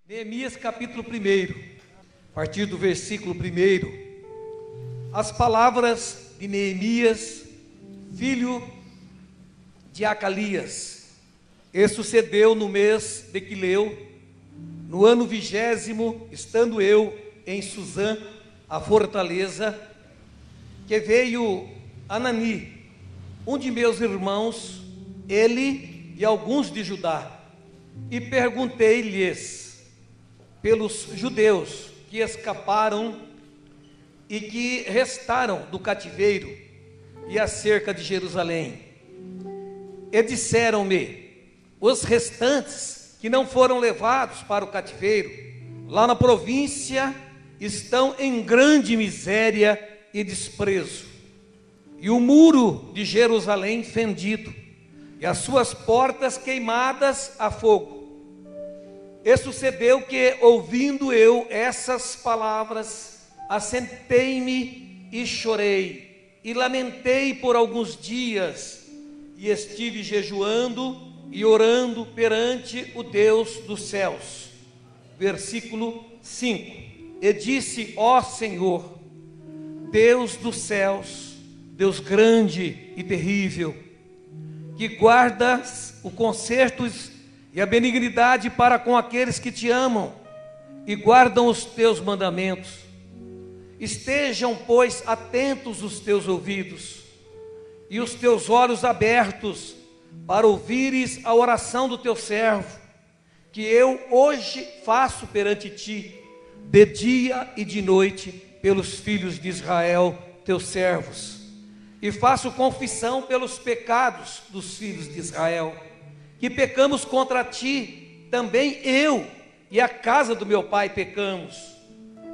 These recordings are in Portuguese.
Neemias capítulo 1, a partir do versículo 1, as palavras de Neemias, filho de Acalias. E sucedeu no mês de Quileu, no ano 20º, estando eu em Suzã, a fortaleza, que veio Anani, um de meus irmãos, ele e alguns de Judá, e perguntei-lhes pelos judeus que escaparam e que restaram do cativeiro e acerca de Jerusalém. E disseram-me: os restantes que não foram levados para o cativeiro, lá na província, estão em grande miséria e desprezo, e o muro de Jerusalém fendido, e as suas portas queimadas a fogo. E sucedeu que, ouvindo eu essas palavras, assentei-me e chorei, e lamentei por alguns dias, e estive jejuando e orando perante o Deus dos céus. Versículo 5. E disse: ó Senhor, Deus dos céus, Deus grande e terrível, que guardas o conserto e a benignidade para com aqueles que te amam e guardam os teus mandamentos. Estejam, pois, atentos os teus ouvidos e os teus olhos abertos para ouvires a oração do teu servo, que eu hoje faço perante ti, de dia e de noite, pelos filhos de Israel, teus servos, e faço confissão pelos pecados dos filhos de Israel, que pecamos contra ti, também eu e a casa do meu pai pecamos.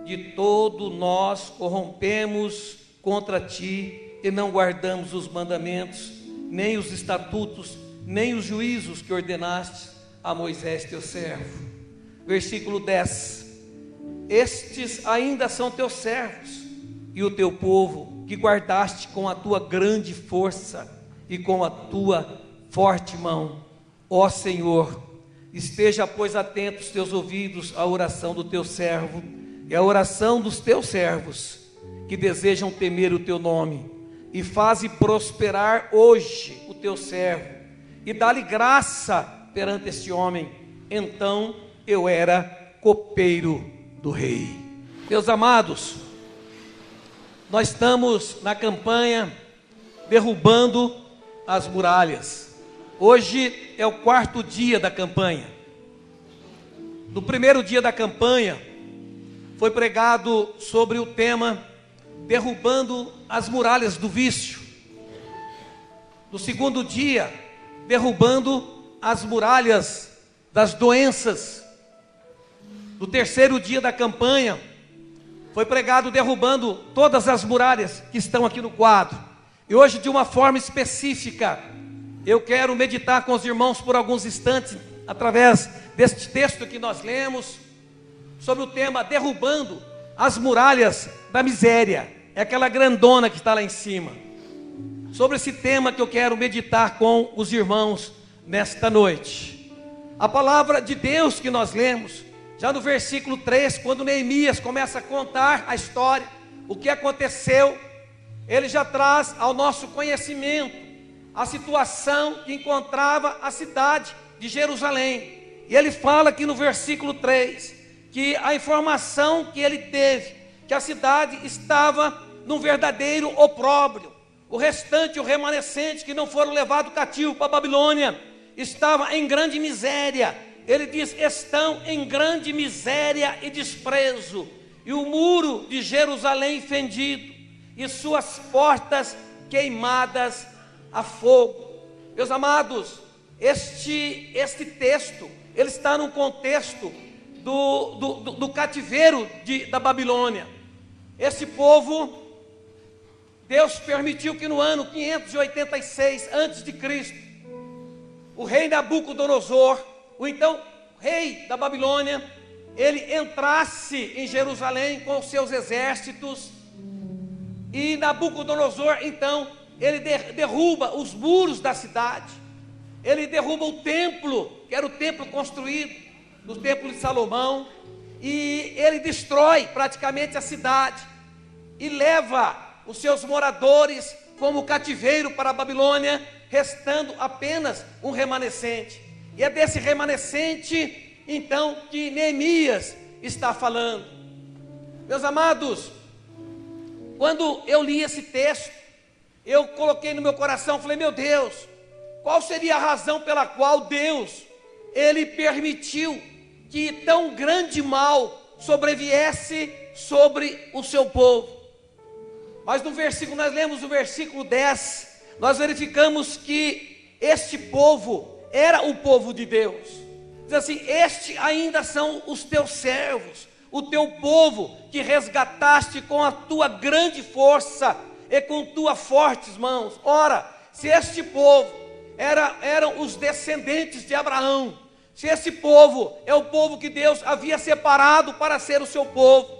De todo nós corrompemos contra ti e não guardamos os mandamentos, nem os estatutos, nem os juízos que ordenaste a Moisés teu servo. Versículo 10. Estes ainda são teus servos e o teu povo, que guardaste com a tua grande força e com a tua forte mão. Ó Senhor, esteja, pois, atentos teus ouvidos à oração do teu servo e à oração dos teus servos, que desejam temer o teu nome, e faze prosperar hoje o teu servo, e dá-lhe graça perante este homem. Então eu era copeiro do rei. Meus amados, nós estamos na campanha derrubando as muralhas. Hoje é o 4º dia da campanha. No primeiro dia da campanha, foi pregado sobre o tema derrubando as muralhas do vício. No segundo dia, derrubando as muralhas das doenças. No terceiro dia da campanha, foi pregado derrubando todas as muralhas que estão aqui no quadro. E hoje, de uma forma específica, eu quero meditar com os irmãos por alguns instantes, através deste texto que nós lemos, sobre o tema derrubando as muralhas da miséria. É aquela grandona que está lá em cima. Sobre esse tema que eu quero meditar com os irmãos nesta noite. A palavra de Deus que nós lemos, já no versículo 3, quando Neemias começa a contar a história, o que aconteceu, ele já traz ao nosso conhecimento a situação que encontrava a cidade de Jerusalém. E ele fala aqui no versículo 3, que a informação que ele teve, que a cidade estava num verdadeiro opróbrio. O restante, o remanescente, que não foram levados cativo para a Babilônia, estava em grande miséria. Ele diz: estão em grande miséria e desprezo, e o muro de Jerusalém fendido, e suas portas queimadas a fogo. Meus amados, este texto, ele está num contexto do cativeiro da Babilônia. Esse povo, Deus permitiu que no ano 586 a.C., o rei Nabucodonosor, o então rei da Babilônia, ele entrasse em Jerusalém com os seus exércitos. E Nabucodonosor, então, ele derruba os muros da cidade, ele derruba o templo, que era o templo construído, no templo de Salomão, e ele destrói praticamente a cidade e leva os seus moradores como cativeiro para a Babilônia, restando apenas um remanescente. E é desse remanescente então que Neemias está falando. Meus amados, quando eu li esse texto, eu coloquei no meu coração, falei: meu Deus, qual seria a razão pela qual Deus, ele permitiu que tão grande mal sobreviesse sobre o seu povo? Mas no versículo, nós lemos o versículo 10, nós verificamos que este povo era o povo de Deus. Diz assim: este ainda são os teus servos, o teu povo, que resgataste com a tua grande força e com tuas fortes mãos. Ora, se este povo eram os descendentes de Abraão, se esse povo é o povo que Deus havia separado para ser o seu povo,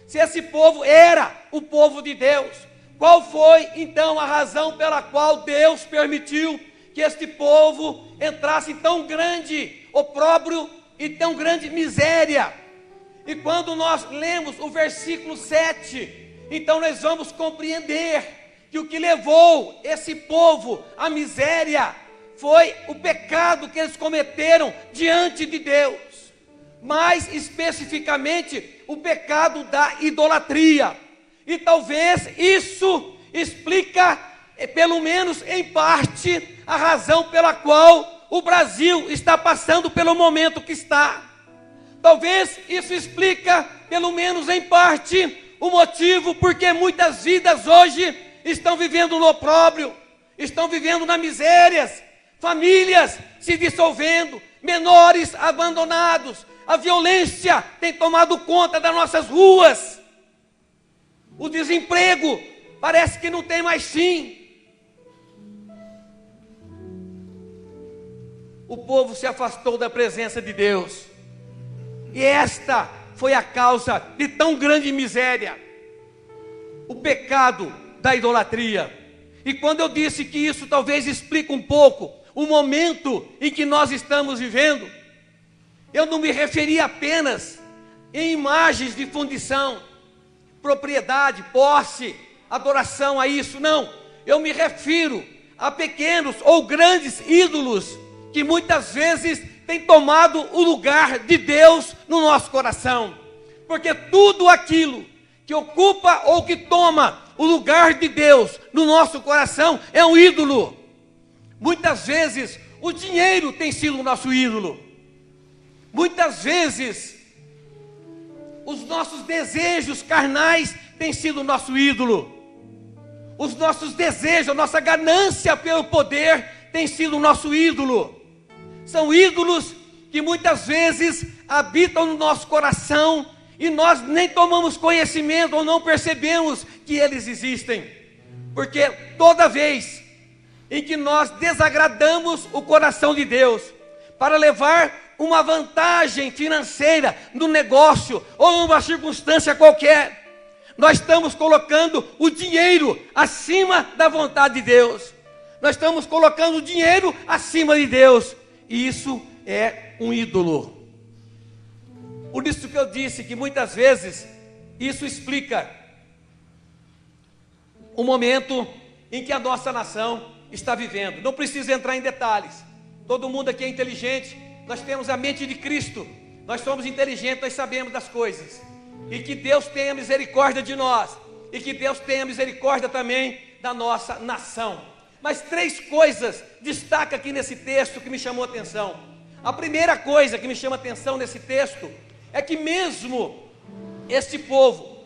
se esse povo era o povo de Deus, qual foi então a razão pela qual Deus permitiu que este povo entrasse em tão grande opróbrio e tão grande miséria? E quando nós lemos o versículo 7, então nós vamos compreender que o que levou esse povo à miséria foi o pecado que eles cometeram diante de Deus, mais especificamente o pecado da idolatria. E talvez isso explica, pelo menos em parte, a razão pela qual o Brasil está passando pelo momento que está. Talvez isso explica, pelo menos em parte, o motivo porque muitas vidas hoje estão vivendo no opróbrio, estão vivendo na misérias, famílias se dissolvendo, menores abandonados, a violência tem tomado conta das nossas ruas, o desemprego parece que não tem mais fim. O povo se afastou da presença de Deus, e esta foi a causa de tão grande miséria, o pecado da idolatria. E quando eu disse que isso talvez explique um pouco o momento em que nós estamos vivendo, eu não me referi apenas em imagens de fundição, propriedade, posse, adoração a isso, não. Eu me refiro a pequenos ou grandes ídolos que muitas vezes têm tomado o lugar de Deus no nosso coração. Porque tudo aquilo que ocupa ou que toma o lugar de Deus no nosso coração é um ídolo. Muitas vezes o dinheiro tem sido o nosso ídolo. Muitas vezes os nossos desejos carnais têm sido o nosso ídolo. Os nossos desejos, a nossa ganância pelo poder tem sido o nosso ídolo. São ídolos que muitas vezes habitam no nosso coração e nós nem tomamos conhecimento ou não percebemos que eles existem. Porque toda vez em que nós desagradamos o coração de Deus para levar uma vantagem financeira no negócio ou numa circunstância qualquer, nós estamos colocando o dinheiro acima da vontade de Deus. Nós estamos colocando o dinheiro acima de Deus. E isso é um ídolo. Por isso que eu disse que muitas vezes isso explica o momento em que a nossa nação está vivendo. Não preciso entrar em detalhes. Todo mundo aqui é inteligente. Nós temos a mente de Cristo. Nós somos inteligentes, nós sabemos das coisas. E que Deus tenha misericórdia de nós. E que Deus tenha misericórdia também da nossa nação. Mas 3 coisas destaca aqui nesse texto que me chamou a atenção. A primeira coisa que me chama a atenção nesse texto é que mesmo este povo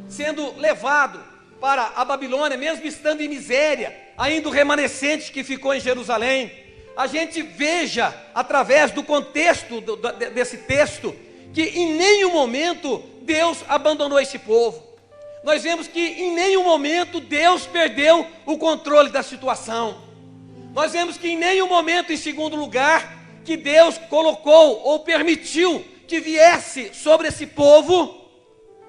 sendo levado para a Babilônia, mesmo estando em miséria, ainda o remanescente que ficou em Jerusalém, a gente veja através do contexto desse texto que em nenhum momento Deus abandonou esse povo. Nós vemos que em nenhum momento Deus perdeu o controle da situação. Nós vemos que em nenhum momento, em segundo lugar, que Deus colocou ou permitiu que viesse sobre esse povo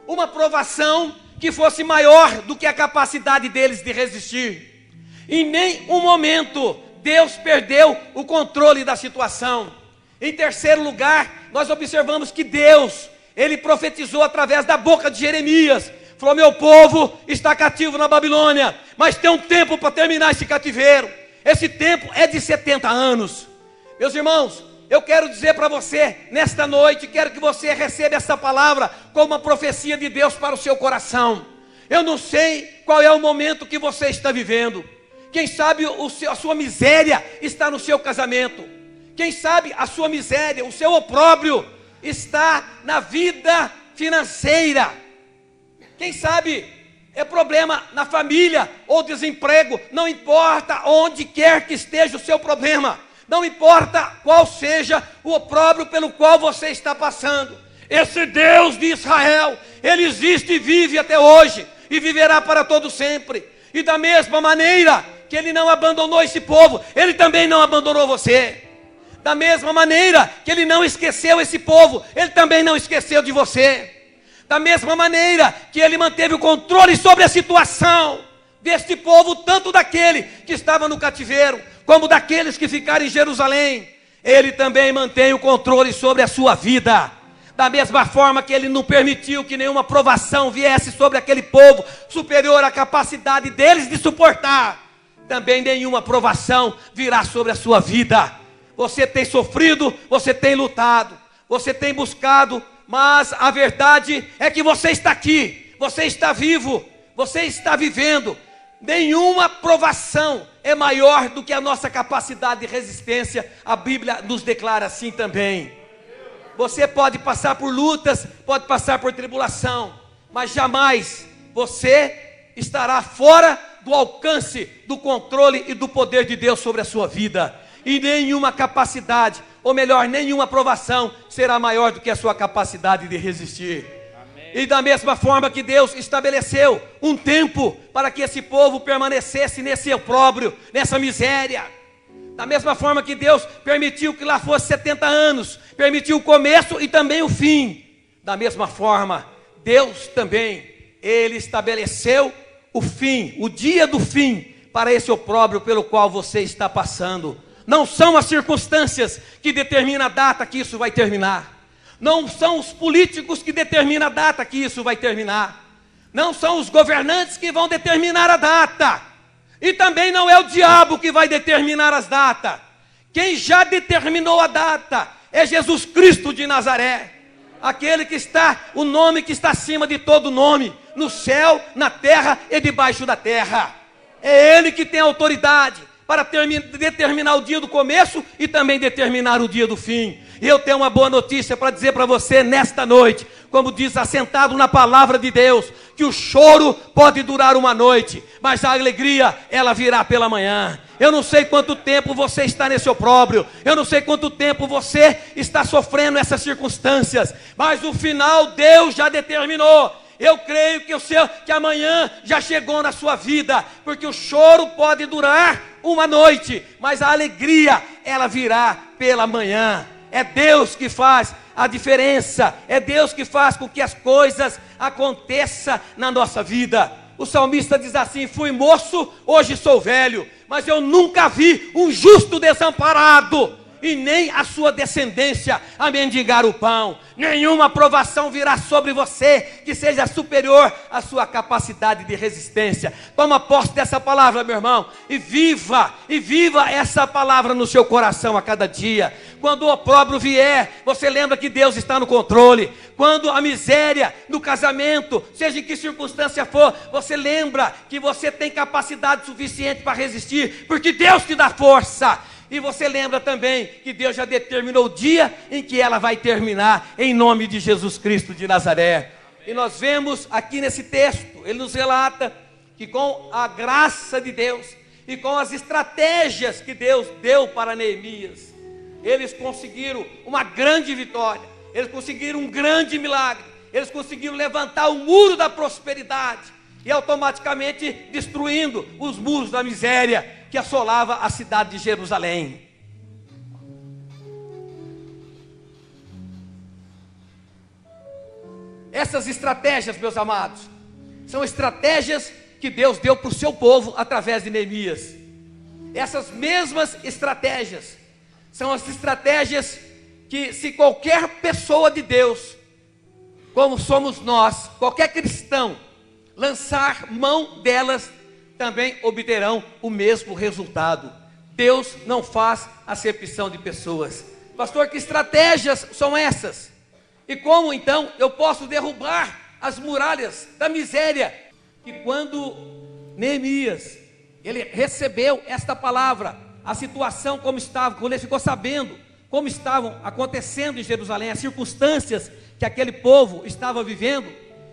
uma provação que fosse maior do que a capacidade deles de resistir. Em nenhum momento Deus perdeu o controle da situação. Em terceiro lugar, nós observamos que Deus, Ele profetizou através da boca de Jeremias, falou: meu povo está cativo na Babilônia, mas tem um tempo para terminar esse cativeiro. Esse tempo é de 70 anos. Meus irmãos, eu quero dizer para você, nesta noite, quero que você receba essa palavra como uma profecia de Deus para o seu coração. Eu não sei qual é o momento que você está vivendo. Quem sabe a sua miséria está no seu casamento. Quem sabe a sua miséria, o seu opróbrio está na vida financeira. Quem sabe é problema na família ou desemprego. Não importa onde quer que esteja o seu problema. Não importa qual seja o opróbrio pelo qual você está passando. Esse Deus de Israel, Ele existe e vive até hoje. E viverá para todo sempre. E da mesma maneira que Ele não abandonou esse povo, Ele também não abandonou você. Da mesma maneira que Ele não esqueceu esse povo, Ele também não esqueceu de você. Da mesma maneira que Ele manteve o controle sobre a situação deste povo, tanto daquele que estava no cativeiro, como daqueles que ficaram em Jerusalém, Ele também mantém o controle sobre a sua vida. Da mesma forma que Ele não permitiu que nenhuma provação viesse sobre aquele povo superior à capacidade deles de suportar, também nenhuma provação virá sobre a sua vida. Você tem sofrido, você tem lutado, você tem buscado, mas a verdade é que você está aqui, você está vivo, você está vivendo. Nenhuma provação é maior do que a nossa capacidade de resistência. A Bíblia nos declara assim também. Você pode passar por lutas, pode passar por tribulação, mas jamais você estará fora do alcance, do controle e do poder de Deus sobre a sua vida. E nenhuma capacidade, ou melhor, nenhuma provação será maior do que a sua capacidade de resistir. Amém. E da mesma forma que Deus estabeleceu um tempo para que esse povo permanecesse nesse opróbrio, nessa miséria. Da mesma forma que Deus permitiu que lá fosse 70 anos, permitiu o começo e também o fim. Da mesma forma, Deus também, Ele estabeleceu o fim, o dia do fim, para esse opróbrio pelo qual você está passando. Não são as circunstâncias que determinam a data que isso vai terminar. Não são os políticos que determinam a data que isso vai terminar. Não são os governantes que vão determinar a data. E também não é o diabo que vai determinar as datas. Quem já determinou a data é Jesus Cristo de Nazaré. Aquele que está, o nome que está acima de todo nome, no céu, na terra e debaixo da terra. É Ele que tem autoridade para determinar o dia do começo e também determinar o dia do fim. E eu tenho uma boa notícia para dizer para você nesta noite, como diz, assentado na palavra de Deus, que o choro pode durar uma noite, mas a alegria, ela virá pela manhã. Eu não sei quanto tempo você está nesse opróbrio, eu não sei quanto tempo você está sofrendo essas circunstâncias, mas o final Deus já determinou. Eu creio que amanhã já chegou na sua vida, porque o choro pode durar uma noite, mas a alegria, ela virá pela manhã. É Deus que faz a diferença, é Deus que faz com que as coisas aconteçam na nossa vida. O salmista diz assim: fui moço, hoje sou velho, mas eu nunca vi um justo desamparado, e nem a sua descendência a mendigar o pão. Nenhuma provação virá sobre você que seja superior à sua capacidade de resistência. Toma posse dessa palavra, meu irmão, e viva essa palavra no seu coração a cada dia. Quando o opróbrio vier, você lembra que Deus está no controle. Quando a miséria no casamento, seja em que circunstância for, você lembra que você tem capacidade suficiente para resistir, porque Deus te dá força. E você lembra também que Deus já determinou o dia em que ela vai terminar, em nome de Jesus Cristo de Nazaré. E nós vemos aqui nesse texto, ele nos relata que com a graça de Deus e com as estratégias que Deus deu para Neemias, eles conseguiram uma grande vitória, eles conseguiram um grande milagre, eles conseguiram levantar o muro da prosperidade e automaticamente destruindo os muros da miséria que assolava a cidade de Jerusalém. Essas estratégias, meus amados, são estratégias que Deus deu para o seu povo através de Neemias. Essas mesmas estratégias são as estratégias que se qualquer pessoa de Deus, como somos nós, qualquer cristão, lançar mão delas, também obterão o mesmo resultado. Deus não faz acepção de pessoas. Pastor, que estratégias são essas? E como então eu posso derrubar as muralhas da miséria? Que quando Neemias, ele recebeu esta palavra, a situação como estava, quando ele ficou sabendo como estavam acontecendo em Jerusalém, as circunstâncias que aquele povo estava vivendo,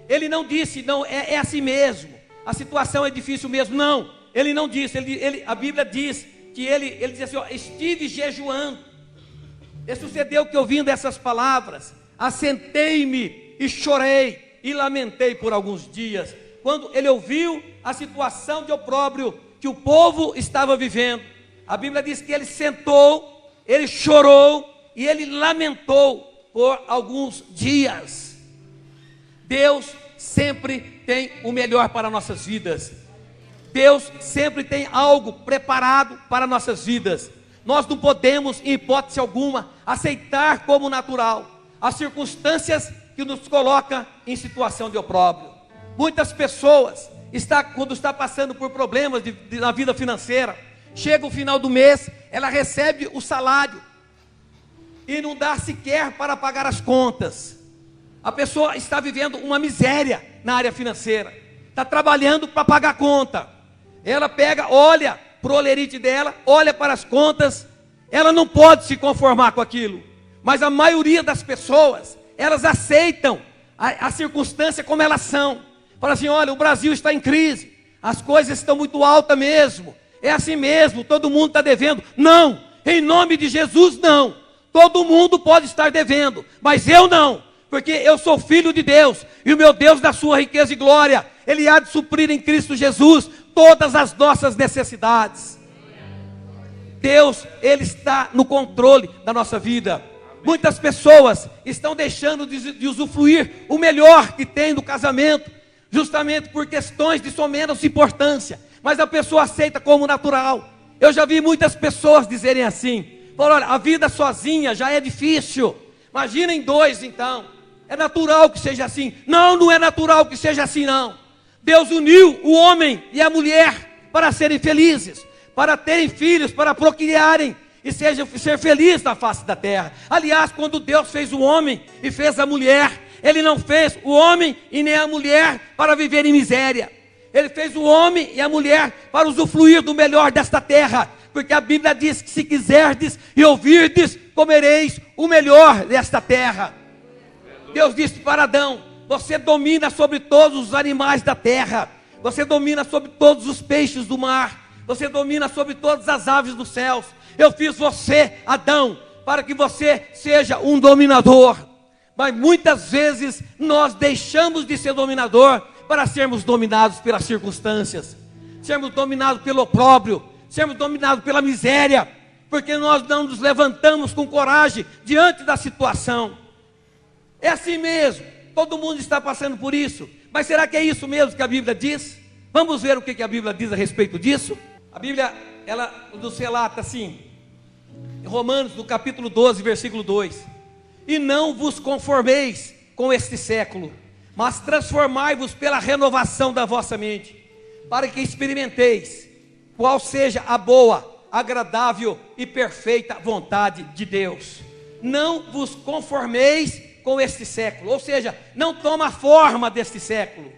ele não disse, não, é assim mesmo, a situação é difícil mesmo. Não, ele não disse, a Bíblia diz que ele dizia assim, ó, estive jejuando. E sucedeu que, ouvindo essas palavras, assentei-me e chorei e lamentei por alguns dias. Quando ele ouviu a situação de opróbrio que o povo estava vivendo, a Bíblia diz que ele sentou, ele chorou e ele lamentou por alguns dias. Deus sempre tem o melhor para nossas vidas. Deus sempre tem algo preparado para nossas vidas. Nós não podemos, em hipótese alguma, aceitar como natural as circunstâncias que nos colocam em situação de opróbrio. Muitas pessoas, quando está passando por problemas na vida financeira, chega o final do mês, ela recebe o salário e não dá sequer para pagar as contas. A pessoa está vivendo uma miséria na área financeira, está trabalhando para pagar a conta. Ela pega, olha para o olerite dela, olha para as contas, ela não pode se conformar com aquilo. Mas a maioria das pessoas, elas aceitam a circunstância como elas são. Fala assim, olha, o Brasil está em crise, as coisas estão muito altas mesmo, é assim mesmo, todo mundo está devendo. Não, em nome de Jesus não, todo mundo pode estar devendo, mas eu não, porque eu sou filho de Deus, e o meu Deus da sua riqueza e glória, Ele há de suprir em Cristo Jesus todas as nossas necessidades. Deus, Ele está no controle da nossa vida. Muitas pessoas estão deixando de usufruir o melhor que tem no casamento, justamente por questões de somenos importância, mas a pessoa aceita como natural. Eu já vi muitas pessoas dizerem assim, olha, a vida sozinha já é difícil, imagina em dois então, é natural que seja assim. Não, não é natural que seja assim não. Deus uniu o homem e a mulher para serem felizes, para terem filhos, para procriarem e ser feliz na face da terra. Aliás, quando Deus fez o homem e fez a mulher, Ele não fez o homem e nem a mulher para viver em miséria. Ele fez o homem e a mulher para usufruir do melhor desta terra, porque a Bíblia diz que se quiserdes e ouvirdes, comereis o melhor desta terra. Deus disse para Adão, você domina sobre todos os animais da terra, você domina sobre todos os peixes do mar, você domina sobre todas as aves dos céus. Eu fiz você, Adão, para que você seja um dominador. Mas muitas vezes nós deixamos de ser dominador para sermos dominados pelas circunstâncias, sermos dominados pelo opróbrio, sermos dominados pela miséria, porque nós não nos levantamos com coragem diante da situação. É assim mesmo, todo mundo está passando por isso, mas será que é isso mesmo que a Bíblia diz? Vamos ver o que a Bíblia diz a respeito disso? A Bíblia, ela nos relata assim, em Romanos, no capítulo 12, versículo 2, e não vos conformeis com este século, mas transformai-vos pela renovação da vossa mente, para que experimenteis qual seja a boa, agradável e perfeita vontade de Deus. Não vos conformeis com este século, ou seja, não toma a forma deste século,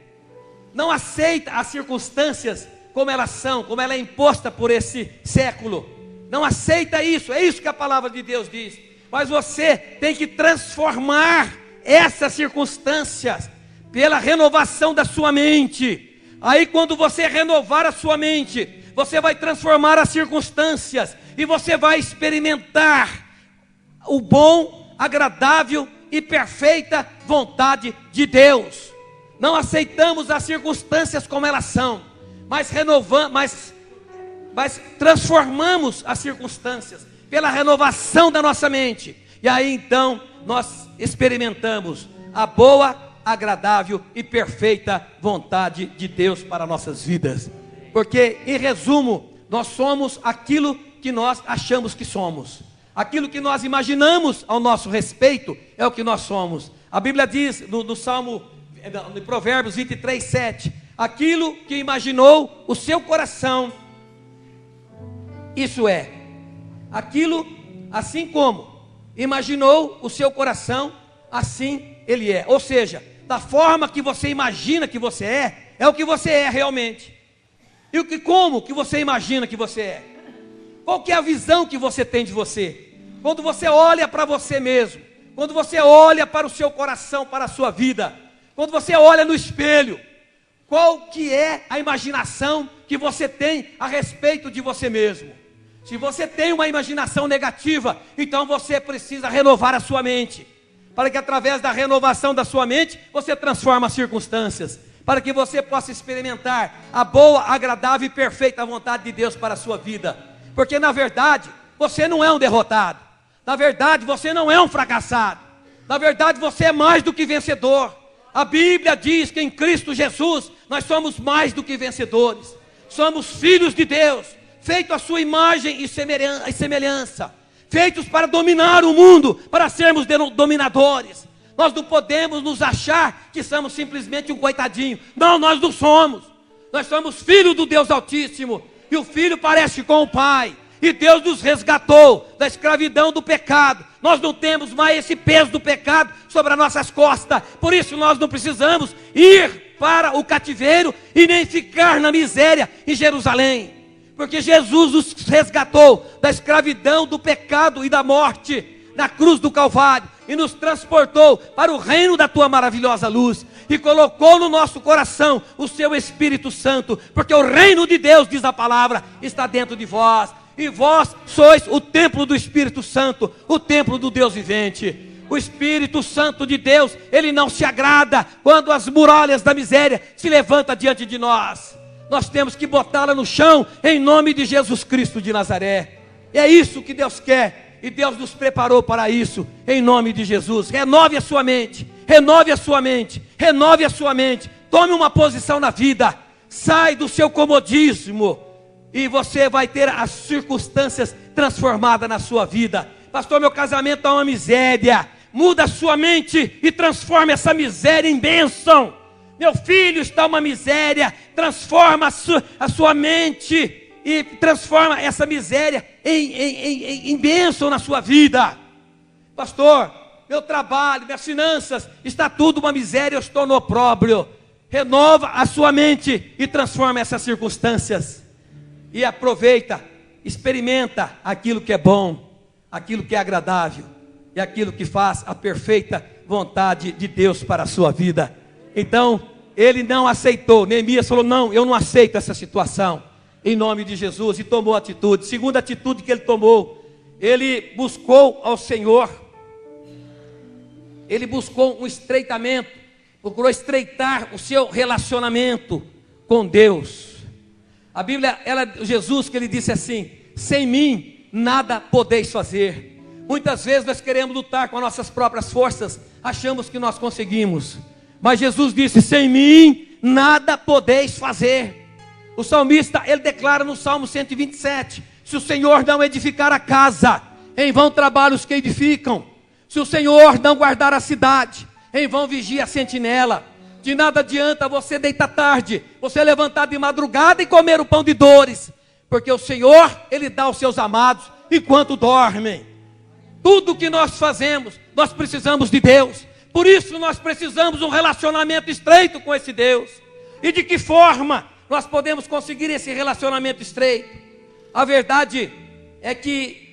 não aceita as circunstâncias como elas são, como ela é imposta por esse século, não aceita isso, é isso que a palavra de Deus diz. Mas você tem que transformar essas circunstâncias pela renovação da sua mente. Aí quando você renovar a sua mente, você vai transformar as circunstâncias e você vai experimentar o bom, agradável e perfeita vontade de Deus. Não aceitamos as circunstâncias como elas são, mas transformamos as circunstâncias pela renovação da nossa mente. E aí então nós experimentamos a boa, agradável e perfeita vontade de Deus para nossas vidas. Porque, em resumo, nós somos aquilo que nós achamos que somos. Aquilo que nós imaginamos ao nosso respeito é o que nós somos. A Bíblia diz no Salmo, no Provérbios 23, 7, aquilo que imaginou o seu coração, isso é, aquilo, assim como imaginou o seu coração, assim ele é. Ou seja, da forma que você imagina que você é o que você é realmente. E como que você imagina que você é? Qual que é a visão que você tem de você? Quando você olha para você mesmo, quando você olha para o seu coração, para a sua vida, quando você olha no espelho, qual que é a imaginação que você tem a respeito de você mesmo? Se você tem uma imaginação negativa, então você precisa renovar a sua mente, para que através da renovação da sua mente, você transforme as circunstâncias, para que você possa experimentar a boa, agradável e perfeita vontade de Deus para a sua vida. Porque na verdade, você não é um derrotado, na verdade você não é um fracassado, na verdade você é mais do que vencedor. A Bíblia diz que em Cristo Jesus, nós somos mais do que vencedores, somos filhos de Deus, feitos à sua imagem e semelhança, feitos para dominar o mundo, para sermos dominadores. Nós não podemos nos achar que somos simplesmente um coitadinho. Não, nós não somos. Nós somos filhos do Deus Altíssimo. E o Filho parece com o Pai. E Deus nos resgatou da escravidão do pecado. Nós não temos mais esse peso do pecado sobre as nossas costas. Por isso nós não precisamos ir para o cativeiro e nem ficar na miséria em Jerusalém. Porque Jesus nos resgatou da escravidão do pecado e da morte na cruz do Calvário, e nos transportou para o reino da tua maravilhosa luz, e colocou no nosso coração o seu Espírito Santo, porque o reino de Deus, diz a palavra, está dentro de vós, e vós sois o templo do Espírito Santo, o templo do Deus vivente. O Espírito Santo de Deus, ele não se agrada quando as muralhas da miséria se levantam diante de nós. Nós temos que botá-la no chão, em nome de Jesus Cristo de Nazaré. E é isso que Deus quer. E Deus nos preparou para isso, em nome de Jesus. Renove a sua mente, renove a sua mente, renove a sua mente. Tome uma posição na vida, sai do seu comodismo, e você vai ter as circunstâncias transformadas na sua vida. Pastor, meu casamento é uma miséria. Muda a sua mente e transforme essa miséria em bênção. Meu filho está uma miséria, transforma a sua mente e transforma essa miséria em bênção na sua vida. Pastor, meu trabalho, minhas finanças, está tudo uma miséria, eu estou no opróbrio. Renova a sua mente e transforma essas circunstâncias. E aproveita, experimenta aquilo que é bom, aquilo que é agradável e aquilo que faz a perfeita vontade de Deus para a sua vida. Então, ele não aceitou. Neemias falou: não, eu não aceito essa situação, em nome de Jesus, e tomou atitude. Segunda atitude que ele tomou, ele buscou ao Senhor, ele buscou um estreitamento, procurou estreitar o seu relacionamento com Deus. A Bíblia, Jesus que ele disse assim: sem mim nada podeis fazer. Muitas vezes nós queremos lutar com as nossas próprias forças, achamos que nós conseguimos, mas Jesus disse: sem mim nada podeis fazer. O salmista, ele declara no Salmo 127, se o Senhor não edificar a casa, em vão trabalham os que edificam. Se o Senhor não guardar a cidade, em vão vigia a sentinela. De nada adianta você deitar tarde, você levantar de madrugada e comer o pão de dores, porque o Senhor, ele dá aos seus amados enquanto dormem. Tudo que nós fazemos, nós precisamos de Deus. Por isso nós precisamos de um relacionamento estreito com esse Deus. E de que forma nós podemos conseguir esse relacionamento estreito? A verdade é que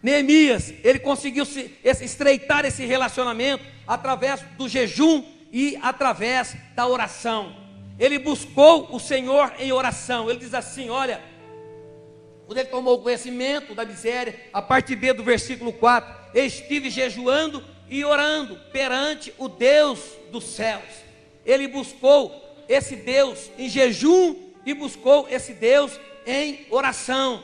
Neemias, ele conseguiu estreitar esse relacionamento através do jejum e através da oração. Ele buscou o Senhor em oração. Ele diz assim, olha, quando ele tomou conhecimento da miséria, a partir do versículo 4, eu estive jejuando e orando perante o Deus dos céus. Ele buscou esse Deus em jejum e buscou esse Deus em oração.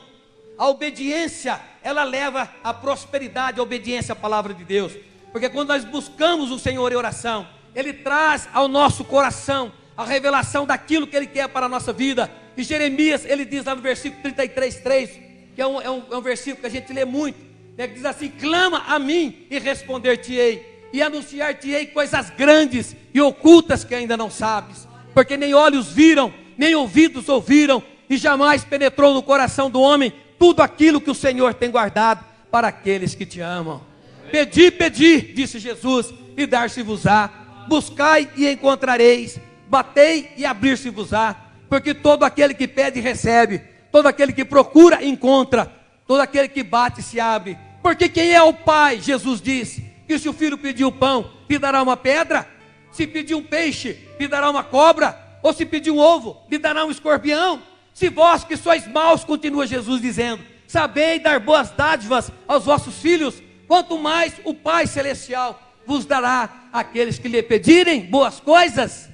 A obediência, ela leva à prosperidade, a obediência à palavra de Deus. Porque quando nós buscamos o Senhor em oração, Ele traz ao nosso coração a revelação daquilo que Ele quer para a nossa vida. E Jeremias, ele diz lá no versículo 33:3, que é um versículo que a gente lê muito. né, que diz assim: clama a mim e responder-te-ei, e anunciar-te-ei coisas grandes e ocultas que ainda não sabes, porque nem olhos viram, nem ouvidos ouviram, e jamais penetrou no coração do homem tudo aquilo que o Senhor tem guardado para aqueles que te amam. Pedi, pedi, disse Jesus, e dar-se-vos-á. Buscai e encontrareis, batei e abrir-se-vos-á. Porque todo aquele que pede recebe, todo aquele que procura encontra, todo aquele que bate se abre. Porque quem é o pai? Jesus disse que se o filho pedir o pão, lhe dará uma pedra. Se pedir um peixe, lhe dará uma cobra. Ou se pedir um ovo, lhe dará um escorpião. Se vós que sois maus, continua Jesus dizendo, sabei dar boas dádivas aos vossos filhos, quanto mais o Pai Celestial vos dará aqueles que lhe pedirem boas coisas.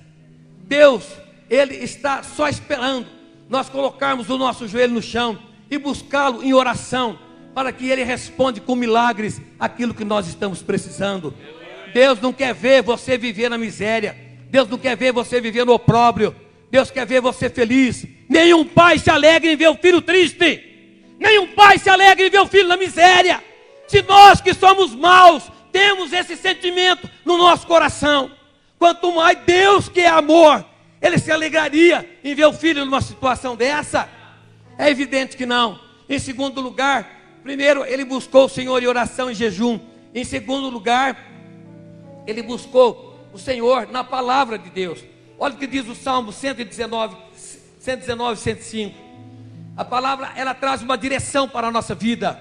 Deus, Ele está só esperando nós colocarmos o nosso joelho no chão e buscá-lo em oração, para que Ele responda com milagres aquilo que nós estamos precisando. Deus não quer ver você viver na miséria, Deus não quer ver você viver no opróbrio, Deus quer ver você feliz. Nenhum pai se alegra em ver o filho triste, nenhum pai se alegra em ver o filho na miséria. Se nós que somos maus temos esse sentimento no nosso coração, quanto mais Deus, que é amor, Ele se alegraria em ver o filho numa situação dessa? É evidente que não. Em segundo lugar, primeiro ele buscou o Senhor em oração e jejum. Em segundo lugar, ele buscou o Senhor na palavra de Deus. Olha o que diz o Salmo 119, 105. A palavra, ela traz uma direção para a nossa vida.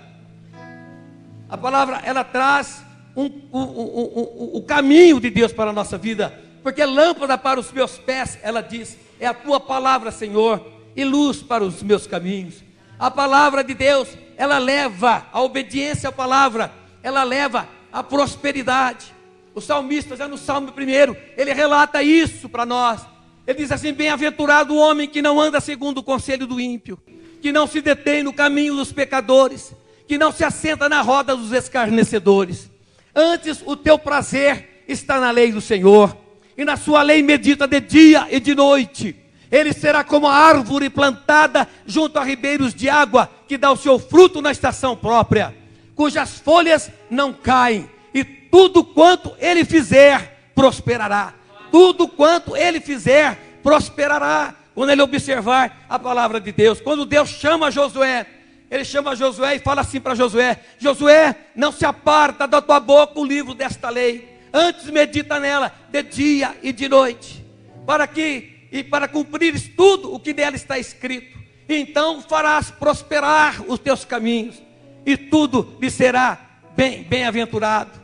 A palavra, ela traz o caminho de Deus para a nossa vida. Porque lâmpada para os meus pés, ela diz, é a tua palavra, Senhor, e luz para os meus caminhos. A palavra de Deus, ela leva a obediência à palavra, ela leva a prosperidade. O salmista, já no Salmo 1, ele relata isso para nós. Ele diz assim: bem-aventurado o homem que não anda segundo o conselho do ímpio, que não se detém no caminho dos pecadores, que não se assenta na roda dos escarnecedores. Antes o teu prazer está na lei do Senhor, e na sua lei medita de dia e de noite. Ele será como a árvore plantada junto a ribeiros de água, que dá o seu fruto na estação própria, cujas folhas não caem, e tudo quanto ele fizer, prosperará. Tudo quanto ele fizer, prosperará. Quando ele observar a palavra de Deus, quando Deus chama Josué, ele chama Josué e fala assim para Josué: Josué, não se aparta da tua boca o livro desta lei, antes medita nela de dia e de noite, para cumprires tudo o que nela está escrito. Então farás prosperar os teus caminhos, e tudo lhe será bem-aventurado.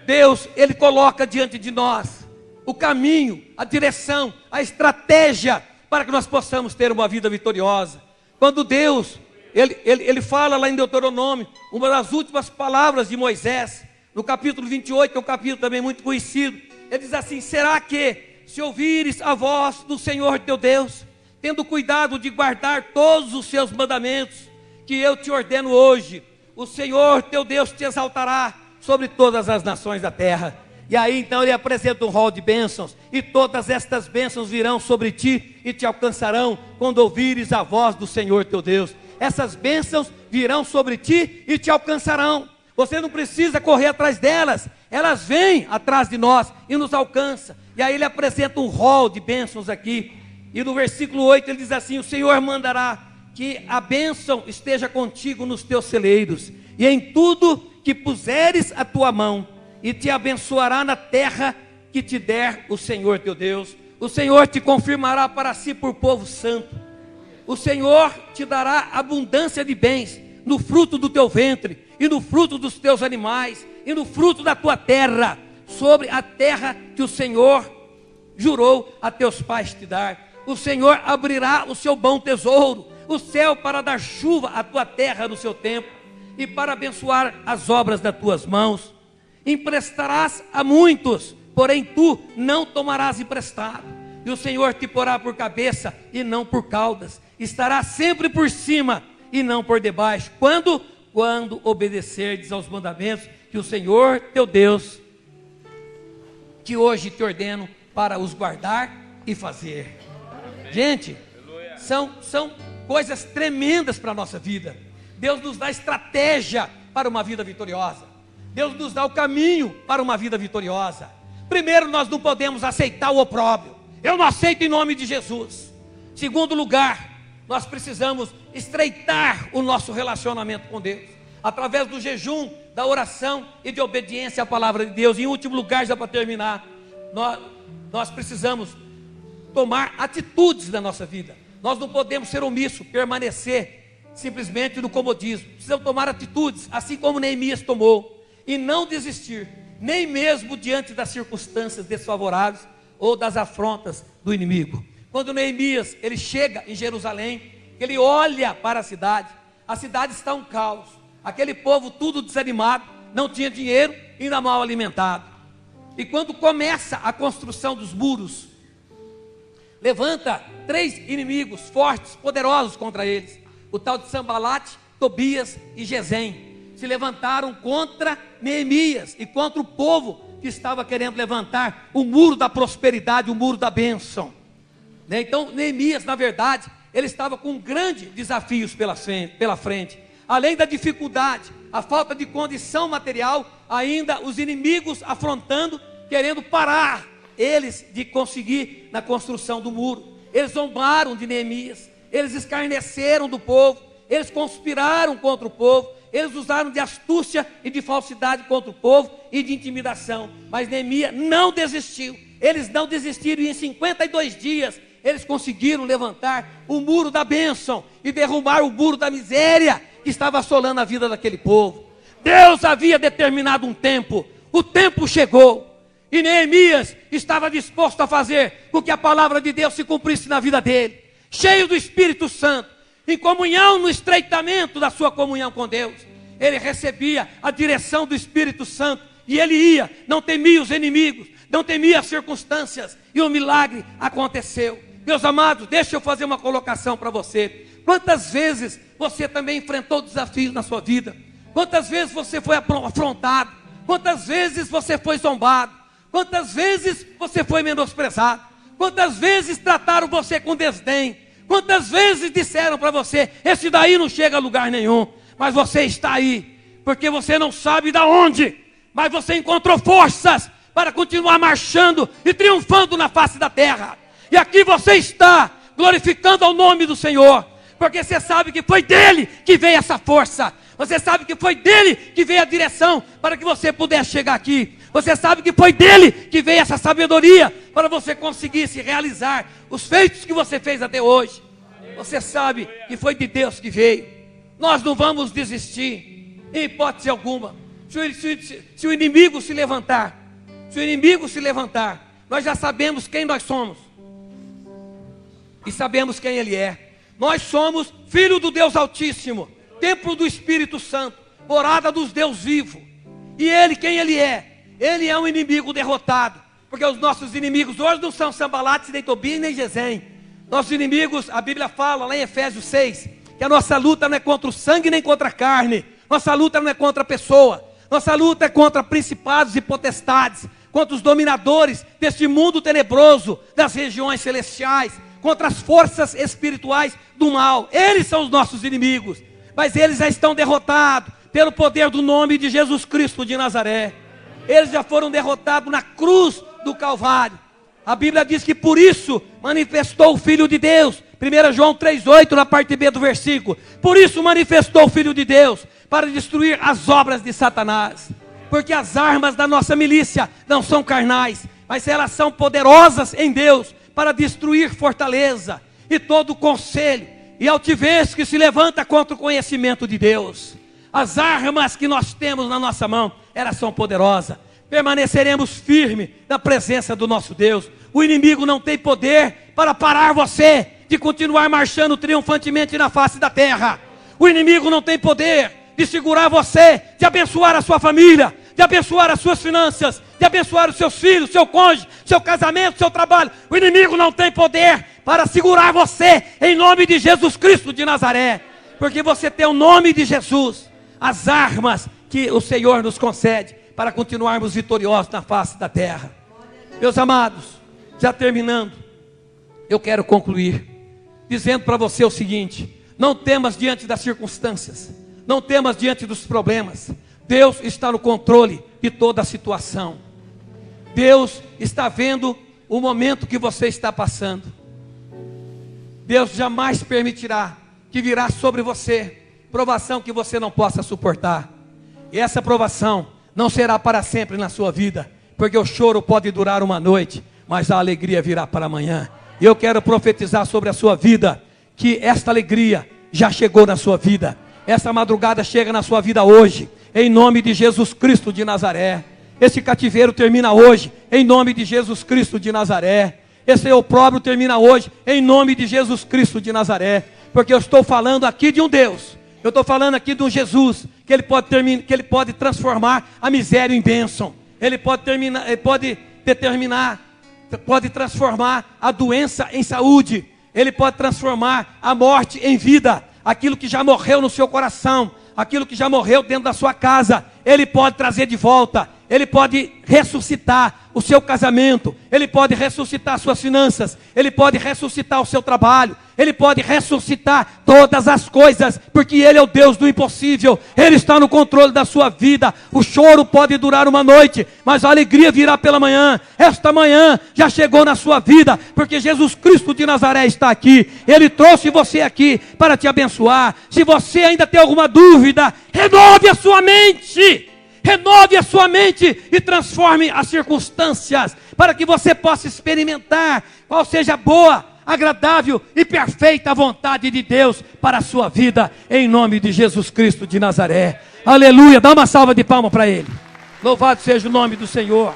Deus, Ele coloca diante de nós o caminho, a direção, a estratégia, para que nós possamos ter uma vida vitoriosa. Quando Deus, Ele fala lá em Deuteronômio, uma das últimas palavras de Moisés, no capítulo 28, que é um capítulo também muito conhecido, ele diz assim: será que, se ouvires a voz do Senhor teu Deus, tendo cuidado de guardar todos os seus mandamentos, que eu te ordeno hoje, o Senhor teu Deus te exaltará sobre todas as nações da terra. E aí então ele apresenta um rol de bênçãos, e todas estas bênçãos virão sobre ti e te alcançarão quando ouvires a voz do Senhor teu Deus. Essas bênçãos virão sobre ti e te alcançarão. Você não precisa correr atrás delas, elas vêm atrás de nós e nos alcançam. E aí ele apresenta um rol de bênçãos aqui, e no versículo 8 ele diz assim: o Senhor mandará que a bênção esteja contigo nos teus celeiros, e em tudo que puseres a tua mão, e te abençoará na terra que te der o Senhor teu Deus. O Senhor te confirmará para si por povo santo. O Senhor te dará abundância de bens no fruto do teu ventre, e no fruto dos teus animais, e no fruto da tua terra, sobre a terra que o Senhor jurou a teus pais te dar. O Senhor abrirá o seu bom tesouro, o céu, para dar chuva à tua terra no seu tempo, e para abençoar as obras das tuas mãos. Emprestarás a muitos, porém tu não tomarás emprestado, e o Senhor te porá por cabeça e não por caudas, estará sempre por cima e não por debaixo, quando obedecerdes aos mandamentos que o Senhor teu Deus, que hoje te ordeno para os guardar e fazer. Gente, são coisas tremendas para a nossa vida. Deus nos dá estratégia para uma vida vitoriosa. Deus nos dá o caminho para uma vida vitoriosa. Primeiro, nós não podemos aceitar o opróbrio. Eu não aceito em nome de Jesus. Segundo lugar, nós precisamos estreitar o nosso relacionamento com Deus, através do jejum, da oração e de obediência à palavra de Deus. E em último lugar, já para terminar, nós precisamos tomar atitudes na nossa vida. Nós não podemos ser omissos, permanecer simplesmente no comodismo. Precisamos tomar atitudes, assim como Neemias tomou, e não desistir, nem mesmo diante das circunstâncias desfavoráveis ou das afrontas do inimigo. Quando Neemias, ele chega em Jerusalém, ele olha para a cidade está um caos, aquele povo tudo desanimado, não tinha dinheiro e ainda mal alimentado. E quando começa a construção dos muros, levanta 3 inimigos fortes, poderosos contra eles, o tal de Sambalate, Tobias e Gesem. Se levantaram contra Neemias e contra o povo que estava querendo levantar o muro da prosperidade, o muro da bênção. Então Neemias, na verdade, ele estava com grandes desafios pela frente. Além da dificuldade, a falta de condição material, ainda os inimigos afrontando, querendo parar eles de conseguir na construção do muro. Eles zombaram de Neemias, eles escarneceram do povo, eles conspiraram contra o povo, eles usaram de astúcia e de falsidade contra o povo e de intimidação. Mas Neemias não desistiu. Eles não desistiram, e em 52 dias eles conseguiram levantar o muro da bênção e derrubar o muro da miséria que estava assolando a vida daquele povo. Deus havia determinado um tempo, o tempo chegou, e Neemias estava disposto a fazer com que a palavra de Deus se cumprisse na vida dele, cheio do Espírito Santo, em comunhão, no estreitamento da sua comunhão com Deus. Ele recebia a direção do Espírito Santo, e ele ia, não temia os inimigos, não temia as circunstâncias, e o milagre aconteceu. Meus amados, deixa eu fazer uma colocação para você. Quantas vezes você também enfrentou desafios na sua vida? Quantas vezes você foi afrontado? Quantas vezes você foi zombado? Quantas vezes você foi menosprezado? Quantas vezes trataram você com desdém? Quantas vezes disseram para você, esse daí não chega a lugar nenhum? Mas você está aí, porque você não sabe de onde, mas você encontrou forças para continuar marchando e triunfando na face da terra. E aqui você está, glorificando ao nome do Senhor, porque você sabe que foi dele que veio essa força. Você sabe que foi dele que veio a direção para que você pudesse chegar aqui. Você sabe que foi dele que veio essa sabedoria para você conseguir se realizar os feitos que você fez até hoje. Você sabe que foi de Deus que veio. Nós não vamos desistir, em hipótese alguma. Se o inimigo se levantar, nós já sabemos quem nós somos. E sabemos quem ele é. Nós somos filho do Deus Altíssimo, templo do Espírito Santo, morada dos Deus vivo. E ele, quem ele é? Ele é um inimigo derrotado, porque os nossos inimigos hoje não são Sambalate, nem Tobias, nem Gesem. Nossos inimigos, a Bíblia fala lá em Efésios 6, que a nossa luta não é contra o sangue nem contra a carne. Nossa luta não é contra a pessoa. Nossa luta é contra principados e potestades, contra os dominadores deste mundo tenebroso, das regiões celestiais, contra as forças espirituais do mal. Eles são os nossos inimigos, mas eles já estão derrotados pelo poder do nome de Jesus Cristo de Nazaré. Eles já foram derrotados na cruz do Calvário. A Bíblia diz que por isso manifestou o Filho de Deus. 1 João 3,8, na parte B do versículo. Por isso manifestou o Filho de Deus, para destruir as obras de Satanás. Porque as armas da nossa milícia não são carnais, mas elas são poderosas em Deus, para destruir fortaleza e todo conselho e altivez que se levanta contra o conhecimento de Deus. As armas que nós temos na nossa mão, elas são poderosas. Permaneceremos firmes na presença do nosso Deus. O inimigo não tem poder para parar você de continuar marchando triunfantemente na face da terra. O inimigo não tem poder de segurar você, de abençoar a sua família, de abençoar as suas finanças, de abençoar os seus filhos, seu cônjuge, seu casamento, seu trabalho. O inimigo não tem poder para segurar você, em nome de Jesus Cristo de Nazaré, porque você tem o nome de Jesus, as armas que o Senhor nos concede para continuarmos vitoriosos na face da terra. Meus amados, já terminando, eu quero concluir dizendo para você o seguinte: não temas diante das circunstâncias, Não temas diante dos problemas. Deus está no controle de toda a situação. Deus está vendo o momento que você está passando. Deus jamais permitirá que virá sobre você provação que você não possa suportar. E essa provação não será para sempre na sua vida, porque o choro pode durar uma noite, mas a alegria virá para amanhã. E eu quero profetizar sobre a sua vida, que esta alegria já chegou na sua vida. Essa madrugada chega na sua vida hoje, em nome de Jesus Cristo de Nazaré. Esse cativeiro termina hoje, em nome de Jesus Cristo de Nazaré. Esse opróbrio termina hoje, em nome de Jesus Cristo de Nazaré. Porque eu estou falando aqui de um Deus, eu estou falando aqui de um Jesus, que Ele pode transformar a miséria em bênção. Ele pode pode transformar a doença em saúde. Ele pode transformar a morte em vida. Aquilo que já morreu no seu coração, aquilo que já morreu dentro da sua casa, Ele pode trazer de volta. Ele pode ressuscitar o seu casamento, Ele pode ressuscitar suas finanças, Ele pode ressuscitar o seu trabalho, Ele pode ressuscitar todas as coisas, porque Ele é o Deus do impossível. Ele está no controle da sua vida. O choro pode durar uma noite, mas a alegria virá pela manhã. Esta manhã já chegou na sua vida, porque Jesus Cristo de Nazaré está aqui. Ele trouxe você aqui para te abençoar. Se você ainda tem alguma dúvida, renove a sua mente. Renove a sua mente e transforme as circunstâncias, para que você possa experimentar qual seja a boa, agradável e perfeita vontade de Deus para a sua vida, em nome de Jesus Cristo de Nazaré. Aleluia, dá uma salva de palmas para Ele. Louvado seja o nome do Senhor.